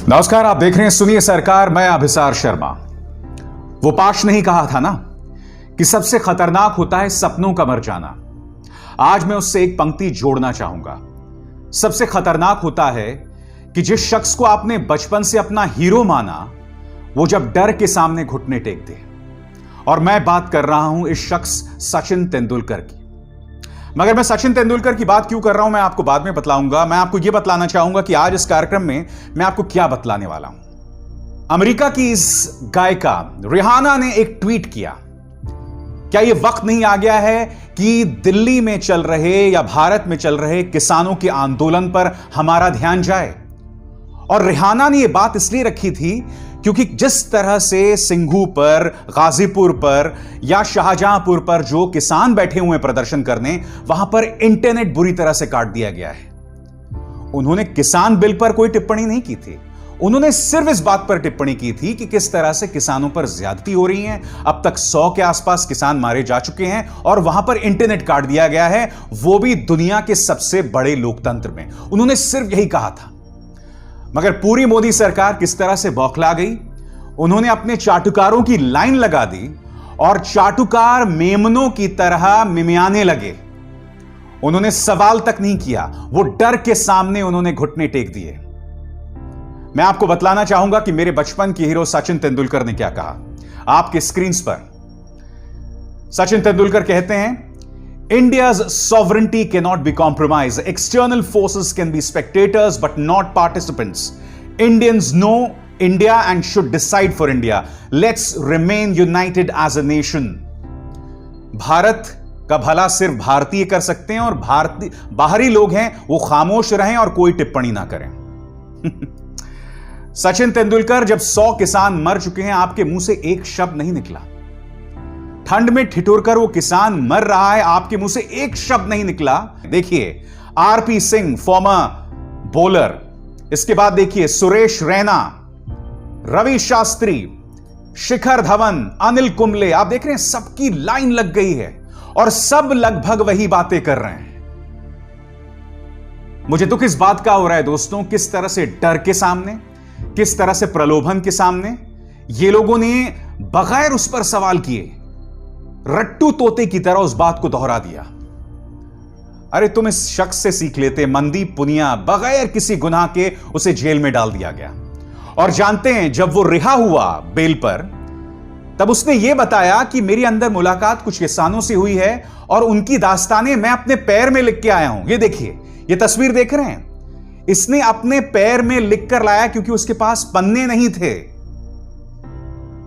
नमस्कार, आप देख रहे हैं सुनिए सरकार। मैं अभिसार शर्मा। वो पाश नहीं कहा था ना कि सबसे खतरनाक होता है सपनों का मर जाना। आज मैं उससे एक पंक्ति जोड़ना चाहूंगा। सबसे खतरनाक होता है कि जिस शख्स को आपने बचपन से अपना हीरो माना, वो जब डर के सामने घुटने टेक दे। और मैं बात कर रहा हूं इस शख्स सचिन तेंदुलकर की। मगर मैं सचिन तेंदुलकर की बात क्यों कर रहा हूं, मैं आपको बाद में बतलाऊंगा। मैं आपको यह बतलाना चाहूंगा कि आज इस कार्यक्रम में मैं आपको क्या बतलाने वाला हूं। अमेरिका की इस गायिका रिहाना ने एक ट्वीट किया। क्या यह वक्त नहीं आ गया है कि दिल्ली में चल रहे या भारत में चल रहे किसानों के आंदोलन पर हमारा ध्यान जाए? और रिहाना ने यह बात इसलिए रखी थी क्योंकि जिस तरह से सिंघू पर, गाजीपुर पर या शाहजहांपुर पर जो किसान बैठे हुए प्रदर्शन करने, वहां पर इंटरनेट बुरी तरह से काट दिया गया है। उन्होंने किसान बिल पर कोई टिप्पणी नहीं की थी। उन्होंने सिर्फ इस बात पर टिप्पणी की थी कि किस तरह से किसानों पर ज्यादती हो रही है। अब तक 100 के आसपास किसान मारे जा चुके हैं और वहां पर इंटरनेट काट दिया गया है, वो भी दुनिया के सबसे बड़े लोकतंत्र में। उन्होंने सिर्फ यही कहा था। मगर पूरी मोदी सरकार किस तरह से बौखला गई। उन्होंने अपने चाटुकारों की लाइन लगा दी और चाटुकार मेमनों की तरह मिमियाने लगे। उन्होंने सवाल तक नहीं किया, वो डर के सामने उन्होंने घुटने टेक दिए। मैं आपको बतलाना चाहूंगा कि मेरे बचपन के हीरो सचिन तेंदुलकर ने क्या कहा। आपके स्क्रीन पर सचिन तेंदुलकर कहते हैं, India's sovereignty cannot be compromised. External forces can be spectators but not participants. Indians know India and should decide for India. Let's remain united as a nation. Bharat का भला सिर्फ भारतीय कर सकते हैं और भारतीय बाहरी लोग हैं वो खामोश रहें और कोई टिप्पणी ना करें। सचिन तेंदुलकर, जब 100 किसान मर चुके हैं, आपके मुंह से एक शब्द नहीं निकला। ठंड में ठिठुरकर वो किसान मर रहा है, आपके मुंह से एक शब्द नहीं निकला। देखिए आरपी सिंह, फॉर्मर बॉलर। इसके बाद देखिए सुरेश रैना, रवि शास्त्री, शिखर धवन, अनिल कुंबले। आप देख रहे हैं सबकी लाइन लग गई है और सब लगभग वही बातें कर रहे हैं। मुझे दुख इस बात का हो रहा है दोस्तों, किस तरह से डर के सामने, किस तरह से प्रलोभन के सामने ये लोगों ने बगैर उस पर सवाल किए रट्टू तोते की तरह उस बात को दोहरा दिया। अरे तुम इस शख्स से सीख लेते। मनदीप पुनिया, बगैर किसी गुनाह के उसे जेल में डाल दिया गया। और जानते हैं जब वो रिहा हुआ बेल पर, तब उसने यह बताया कि मेरी अंदर मुलाकात कुछ किसानों से हुई है और उनकी दास्तानें मैं अपने पैर में लिख के आया हूं। ये देखिए, ये तस्वीर देख रहे हैं, इसने अपने पैर में लिख कर लाया क्योंकि उसके पास पन्ने नहीं थे।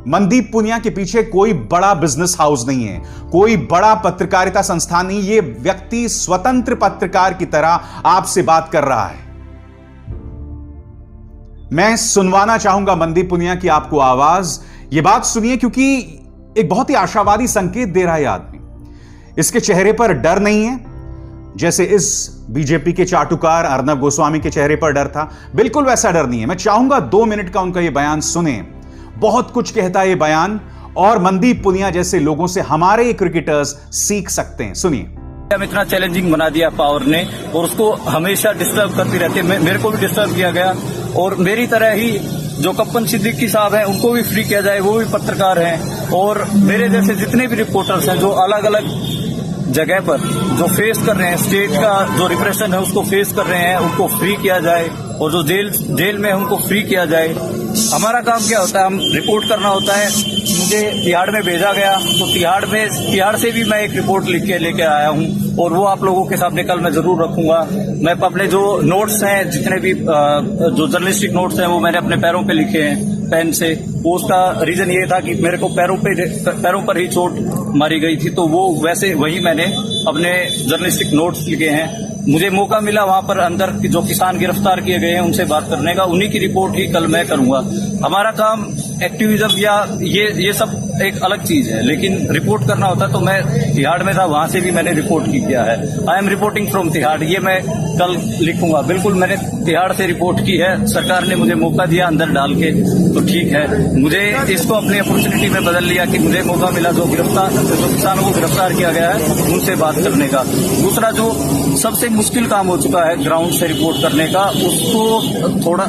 मनदीप पुनिया के पीछे कोई बड़ा बिजनेस हाउस नहीं है, कोई बड़ा पत्रकारिता संस्थान नहीं। ये व्यक्ति स्वतंत्र पत्रकार की तरह आपसे बात कर रहा है। मैं सुनवाना चाहूंगा मनदीप पुनिया की आपको आवाज। यह बात सुनिए क्योंकि एक बहुत ही आशावादी संकेत दे रहा है आदमी। इसके चेहरे पर डर नहीं है जैसे इस बीजेपी के चाटुकार अर्नब गोस्वामी के चेहरे पर डर था। बिल्कुल वैसा डर नहीं है। मैं चाहूंगा 2 मिनट का उनका यह बयान सुने। बहुत कुछ कहता है ये बयान और मनदीप पुनिया जैसे लोगों से हमारे क्रिकेटर्स सीख सकते हैं। सुनिए। इतना चैलेंजिंग बना दिया पावर ने और उसको हमेशा डिस्टर्ब करती रहती है। मेरे को भी डिस्टर्ब किया गया और मेरी तरह ही जो कप्पन सिद्दीकी साहब हैं उनको भी फ्री किया जाए, वो भी पत्रकार हैं। और मेरे जैसे जितने भी रिपोर्टर्स हैं जो अलग अलग जगह पर जो फेस कर रहे हैं, स्टेट का जो रिप्रेशन है उसको फेस कर रहे हैं, उनको फ्री किया जाए। और जो जेल में है उनको फ्री किया जाए। हमारा काम क्या होता है, हम रिपोर्ट करना होता है। मुझे तिहाड़ में भेजा गया तो तिहाड़ से भी मैं एक रिपोर्ट लिख के लेके आया हूँ और वो आप लोगों के सामने कल मैं जरूर रखूंगा। मैं अपने जो नोट्स हैं, जितने भी जो जर्नलिस्टिक नोट्स हैं, वो मैंने अपने पैरों पे लिखे हैं पेन से। वो उसका रीजन ये था कि मेरे को पैरों पर ही चोट मारी गई थी, तो वो वैसे वही मैंने अपने जर्नलिस्टिक नोट्स लिखे हैं। मुझे मौका मिला वहां पर अंदर जो किसान गिरफ्तार किए गए हैं उनसे बात करने का, उन्हीं की रिपोर्ट ही कल मैं करूंगा। हमारा काम एक्टिविज्म या ये सब एक अलग चीज है, लेकिन रिपोर्ट करना होता है। तो मैं तिहाड़ में था, वहां से भी मैंने रिपोर्ट किया है। I am reporting from Tihar, ये मैं कल लिखूंगा। बिल्कुल मैंने तिहाड़ से रिपोर्ट की है, सरकार ने मुझे मौका दिया अंदर डाल के, तो ठीक है। मुझे इसको अपनी अपॉर्चुनिटी में बदल लिया कि मुझे मौका मिला जो किसानों को गिरफ्तार किया गया है उनसे बात करने का। दूसरा जो सबसे मुश्किल काम हो चुका है ग्राउंड से रिपोर्ट करने का,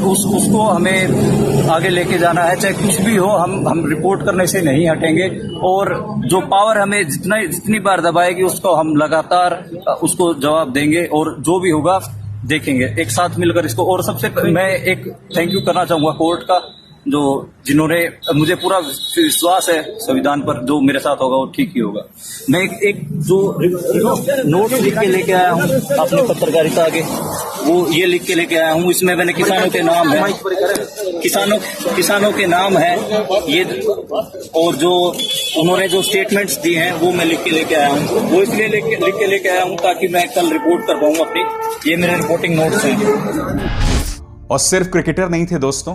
उसको हमें आगे लेके जाना है, चाहे कुछ भी हो। हम रिपोर्ट करने से नहीं हटेंगे और जो पावर हमें जितनी बार दबाएगी उसको हम लगातार उसको जवाब देंगे और जो भी होगा देखेंगे एक साथ मिलकर इसको। और सबसे मैं एक थैंक यू करना चाहूंगा कोर्ट का, जिन्होंने मुझे पूरा विश्वास है संविधान पर, जो मेरे साथ होगा वो ठीक ही होगा। मैं एक जो नोट लिख के लेके आया हूँ अपनी पत्रकारिता आगे, वो ये लिख के लेके आया हूँ। इसमें मैंने किसानों के नाम है, किसानों के नाम है ये, और जो उन्होंने जो स्टेटमेंट्स दिए हैं वो मैं लिख के लेके आया हूँ। वो इसलिए लिख के लेके आया हूँ ताकि मैं कल रिपोर्ट कर पाऊँ अपनी। ये मेरे रिपोर्टिंग नोट्स हैं। और सिर्फ क्रिकेटर नहीं थे दोस्तों,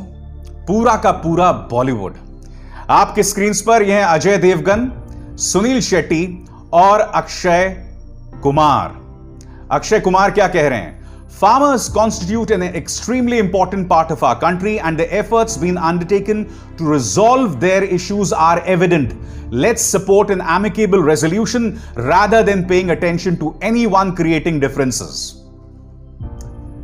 पूरा का पूरा बॉलीवुड। आपके स्क्रीन पर यह है अजय देवगन, सुनील शेट्टी और अक्षय कुमार। अक्षय कुमार क्या कह रहे हैं? Farmers constitute an extremely important part of our country and the efforts being undertaken to resolve their issues are evident. Let's support an amicable resolution rather than paying attention to anyone creating differences.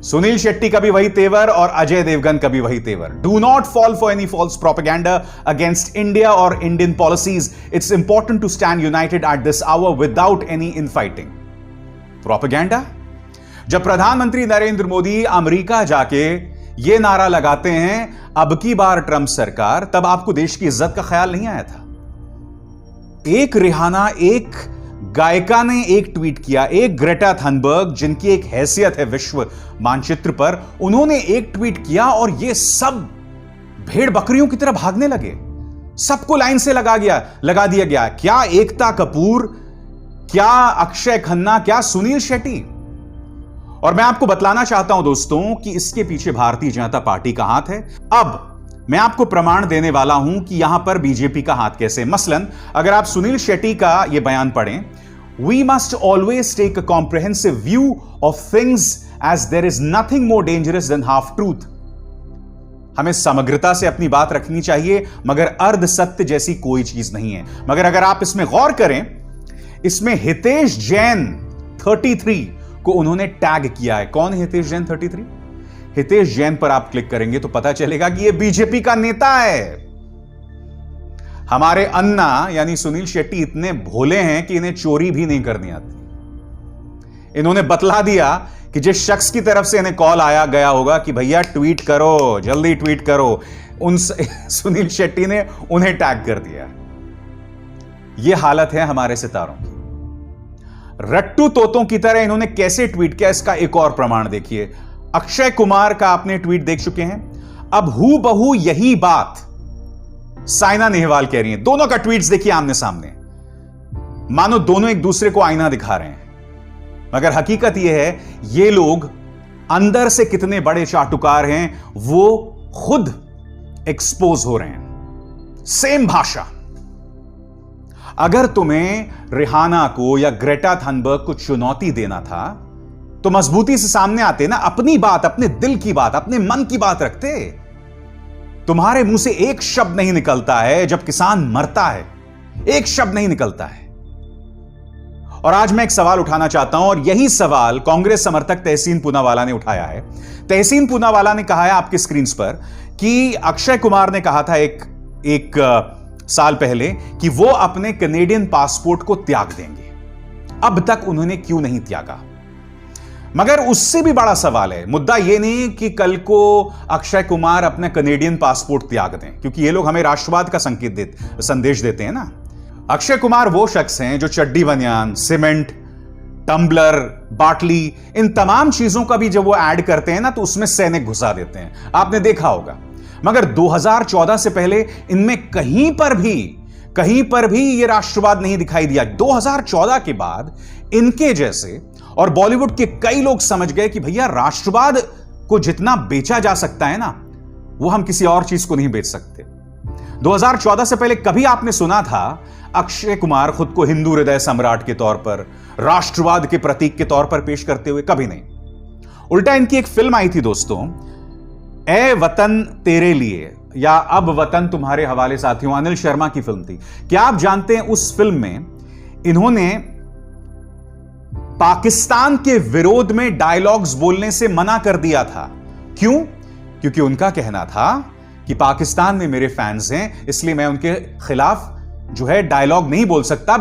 Sunil Shetty का भी वही तेवर और अजय देवगन का भी वही तेवर। Do not fall for any false propaganda against India और Indian policies. It's important to stand united at this hour without any infighting. Propaganda? जब प्रधानमंत्री नरेंद्र मोदी अमेरिका जाके ये नारा लगाते हैं अब की बार ट्रंप सरकार, तब आपको देश की इज्जत का ख्याल नहीं आया था? एक रिहाना, एक गायिका ने एक ट्वीट किया, एक ग्रेटा थनबर्ग जिनकी एक हैसियत है विश्व मानचित्र पर, उन्होंने एक ट्वीट किया और ये सब भेड़ बकरियों की तरह भागने लगे। सबको लाइन से लगा दिया गया। क्या एकता कपूर, क्या अक्षय खन्ना, क्या सुनील शेट्टी? और मैं आपको बतलाना चाहता हूं दोस्तों कि इसके पीछे भारतीय जनता पार्टी का हाथ है। अब मैं आपको प्रमाण देने वाला हूं कि यहां पर बीजेपी का हाथ कैसे। मसलन अगर आप सुनील शेट्टी का यह बयान पढ़ें, we must always take a comprehensive view of things as there is nothing more dangerous than half truth. हमें समग्रता से अपनी बात रखनी चाहिए, मगर अर्ध सत्य जैसी कोई चीज नहीं है। मगर अगर आप इसमें गौर करें, इसमें हितेश जैन 33 को उन्होंने टैग किया है। कौन है हितेश जैन 33? हितेश जैन पर आप क्लिक करेंगे तो पता चलेगा कि यह बीजेपी का नेता है। हमारे अन्ना यानी सुनील शेट्टी इतने भोले हैं कि इन्हें चोरी भी नहीं करनी आती। इन्होंने बतला दिया कि जिस शख्स की तरफ से इन्हें कॉल आया गया होगा कि भैया ट्वीट करो, जल्दी ट्वीट करो, सुनील शेट्टी ने उन्हें टैग कर दिया। यह हालत है हमारे सितारों की। रट्टू तोतों की तरह इन्होंने कैसे ट्वीट किया, इसका एक और प्रमाण देखिए। अक्षय कुमार का आपने ट्वीट देख चुके हैं। अब हूबहू यही बात साइना नेहवाल कह रही हैं। दोनों का ट्वीट्स देखिए आमने सामने, मानो दोनों एक दूसरे को आईना दिखा रहे हैं। मगर हकीकत यह है ये लोग अंदर से कितने बड़े चाटुकार हैं वो खुद एक्सपोज हो रहे हैं। सेम भाषा। अगर तुम्हें रिहाना को या ग्रेटा थनबर्ग को चुनौती देना था तो मजबूती से सामने आते ना, अपनी बात, अपने दिल की बात, अपने मन की बात रखते। तुम्हारे मुंह से एक शब्द नहीं निकलता है जब किसान मरता है, एक शब्द नहीं निकलता है। और आज मैं एक सवाल उठाना चाहता हूं और यही सवाल कांग्रेस समर्थक तहसीन पूनावाला ने उठाया है। तहसीन पूनावाला ने कहा है आपके स्क्रीन पर कि अक्षय कुमार ने कहा था एक साल पहले कि वो अपने कनेडियन पासपोर्ट को त्याग देंगे। अब तक उन्होंने क्यों नहीं त्यागा? मगर उससे भी बड़ा सवाल है, मुद्दा यह नहीं कि कल को अक्षय कुमार अपने कनेडियन पासपोर्ट त्याग दें, क्योंकि ये लोग हमें राष्ट्रवाद का संदेश देते हैं ना। अक्षय कुमार वो शख्स हैं जो चड्डी बनियान, सीमेंट, टम्बलर, बाटली, इन तमाम चीजों का भी जब वो ऐड करते हैं ना तो उसमें सैनिक घुसा देते हैं, आपने देखा होगा। मगर 2014 से पहले इनमें कहीं पर भी ये राष्ट्रवाद नहीं दिखाई दिया। 2014 के बाद इनके जैसे और बॉलीवुड के कई लोग समझ गए कि भैया राष्ट्रवाद को जितना बेचा जा सकता है ना, वो हम किसी और चीज को नहीं बेच सकते। 2014 से पहले कभी आपने सुना था अक्षय कुमार खुद को हिंदू हृदय सम्राट के तौर पर, राष्ट्रवाद के प्रतीक के तौर पर पेश करते हुए? कभी नहीं। उल्टा इनकी एक फिल्म आई थी दोस्तों, ए वतन तेरे लिए, या अब वतन तुम्हारे हवाले साथियों, अनिल शर्मा की फिल्म थी। क्या आप जानते हैं उस फिल्म में इन्होंने पाकिस्तान के विरोध में डायलॉग्स बोलने से मना कर दिया था। क्यों? क्योंकि उनका कहना था कि पाकिस्तान में मेरे फैंस हैं, इसलिए मैं उनके खिलाफ जो है डायलॉग नहीं बोल सकता।